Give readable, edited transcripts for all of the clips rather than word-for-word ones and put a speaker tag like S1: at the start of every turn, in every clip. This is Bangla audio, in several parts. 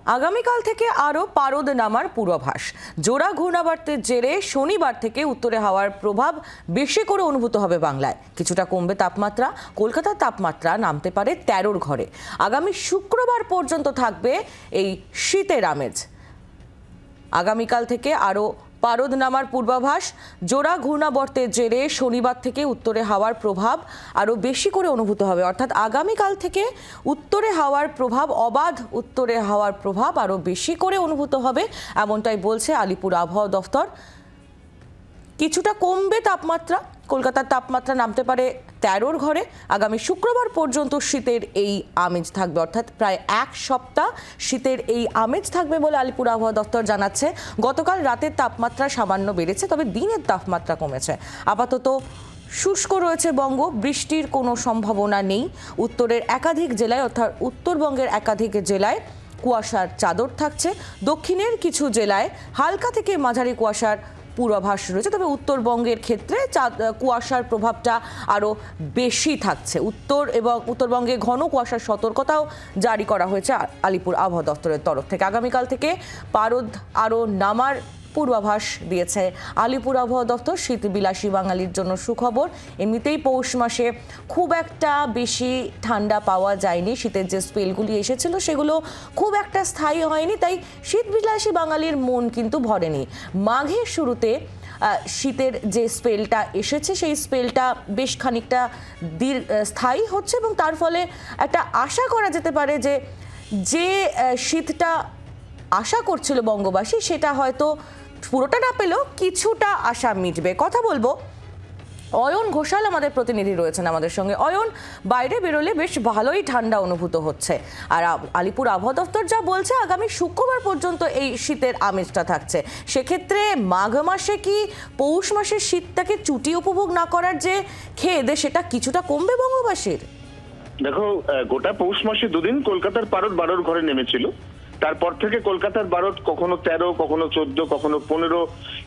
S1: আগামীকাল থেকে আরও পারদ নামার পূর্বাভাস। জোড়া ঘূর্ণাবর্তের জেরে শনিবার থেকে উত্তরে হাওয়ার প্রভাব বেশি করে অনুভূত হবে বাংলায়। কিছুটা কমবে তাপমাত্রা। কলকাতার তাপমাত্রা নামতে পারে 13-র ঘরে। আগামী শুক্রবার পর্যন্ত থাকবে এই শীতের আমেজ। আগামীকাল থেকে আরও পারদ নামার পূর্বাভাস। জোড়া ঘূর্ণাবর্তের জেরে শনিবার থেকে উত্তরে হাওয়ার প্রভাব আরও বেশি করে অনুভূত হবে, অর্থাৎ আগামীকাল থেকে উত্তরে হাওয়ার প্রভাব, অবাধ উত্তরে হাওয়ার প্রভাব আরও বেশি করে অনুভূত হবে, এমনটাই বলছে আলিপুর আবহাওয়া দফতর। কিছুটা কমবে তাপমাত্রা। কলকাতার তাপমাত্রা নামতে পারে 13-র ঘরে। আগামী শুক্রবার পর্যন্ত শীতের এই আমেজ থাকবে, অর্থাৎ প্রায় এক সপ্তাহ শীতের এই আমেজ থাকবে বলে আলিপুর আবহাওয়া দফতর জানাচ্ছে। গতকাল রাতের তাপমাত্রা সামান্য বেড়েছে, তবে দিনের তাপমাত্রা কমেছে। আপাতত শুষ্ক রয়েছে বঙ্গ, বৃষ্টির কোনো সম্ভাবনা নেই। উত্তরের একাধিক জেলায়, অর্থাৎ উত্তরবঙ্গের একাধিক জেলায় কুয়াশার চাদর থাকছে। দক্ষিণের কিছু জেলায় হালকা থেকে মাঝারি কুয়াশার পূর্বাভাস রয়েছে, তবে উত্তরবঙ্গের ক্ষেত্রে কুয়াশার প্রভাবটা আরও বেশি থাকছে। উত্তরবঙ্গে ঘন কুয়াশার সতর্কতাও জারি করা হয়েছে আলিপুর আবহাওয়া দফতরের তরফ থেকে। আগামীকাল থেকে পারদ আরও নামার পূর্বাভাস দিয়েছে আলিপুর আবহাওয়া দফতর। শীত বিলাসী বাঙালির জন্য সুখবর। এমনিতেই পৌষ মাসে খুব একটা বেশি ঠান্ডা পাওয়া যায়নি। শীতের যে স্পেলগুলি এসেছিল সেগুলো খুব একটা স্থায়ী হয়নি, তাই শীত বিলাসী বাঙালির মন কিন্তু ভরেনি। মাঘের শুরুতে শীতের যে স্পেলটা এসেছে সেই স্পেলটা বেশ খানিকটা স্থায়ী হচ্ছে, এবং তার ফলে একটা আশা করা যেতে পারে যে শীতটা আশা করছিল বঙ্গবাসী সেটা হয়তো পুরোটা না পেলেও কিছুটা আশা মিটবে। কথা বলবো, অয়ন ঘোষাল আমাদের প্রতিনিধি রয়েছেন আমাদের সঙ্গে। অয়ন, বাইরে বেরোলে বেশ ভালোই ঠান্ডা অনুভূত হচ্ছে, আর আলিপুর আবহাওয়া দফতর যা বলছে আগামী শুক্রবার পর্যন্ত এই শীতের আমেজটা থাকছে। সেক্ষেত্রে মাঘ মাসে কি পৌষ মাসের শীতটাকে চুটি উপভোগ না করার যে খেদ, সেটা কিছুটা কমবে বঙ্গবাসীর?
S2: দেখো, গোটা পৌষ মাসে দুদিন কলকাতার পারদ 12-র ঘরে নেমেছিল। তারপর থেকে কলকাতার পারদ কখনো 13, কখনো 14, কখনো 15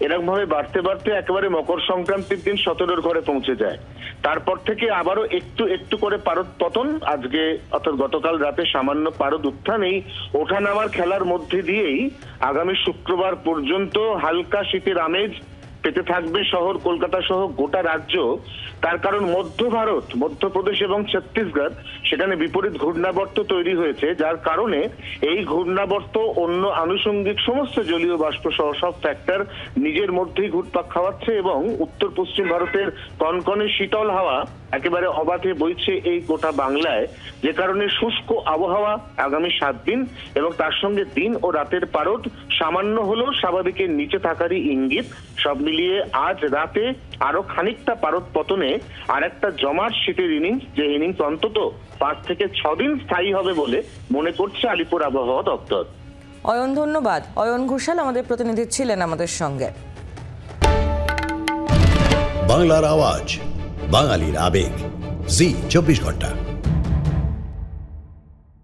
S2: এরকম ভাবে বাড়তে বাড়তে একেবারে মকর সংক্রান্তির দিন 17-র ঘরে পৌঁছে যায়। তারপর থেকে আবারও একটু একটু করে পারদ পতন। আজকে অর্থাৎ গতকাল রাতে সামান্য পারদ উত্থান, এই ওঠানামার খেলার মধ্যে দিয়েই আগামী শুক্রবার পর্যন্ত হালকা শীতের আমেজ পেতে থাকবে শহর কলকাতা সহ গোটা রাজ্য। তার কারণ মধ্য ভারত, মধ্যপ্রদেশ এবং ছত্তিশগড়, সেখানে বিপরীত ঘূর্ণাবর্ত তৈরি হয়েছে, যার কারণে এই ঘূর্ণাবর্ত অন্য আনুষঙ্গিক সমস্ত জলীয় বাষ্প সহ সব ফ্যাক্টর নিজের মধ্যেই ঘুরপাক খাওয়াচ্ছে, এবং উত্তর পশ্চিম ভারতের কনকনে শীতল হাওয়া একেবারে অবাধে বইছে এই গোটা বাংলায়, যে কারণে শুষ্ক আবহাওয়া আগামী 7 দিন, এবং তার সঙ্গে দিন ও রাতের পারদ সামান্য হলেও স্বাভাবিকের নিচে থাকারই ইঙ্গিত। সব মিলিয়ে আজ রাতে আরো খানিকটা পারদ পতনে আর একটা জমাট শীতের ইনিংস, যে ইনিংস অন্তত 5 থেকে 6 দিন স্থায়ী হবে বলে মনে করছে আলিপুর আবহাওয়া দপ্তর।
S1: অয়ন, ধন্যবাদ। অয়ন ঘোষাল আমাদের প্রতিনিধি ছিলেন আমাদের সঙ্গে।
S3: বাংলার আওয়াজ, বাঙালির আবেগ, জি 24 ঘন্টা।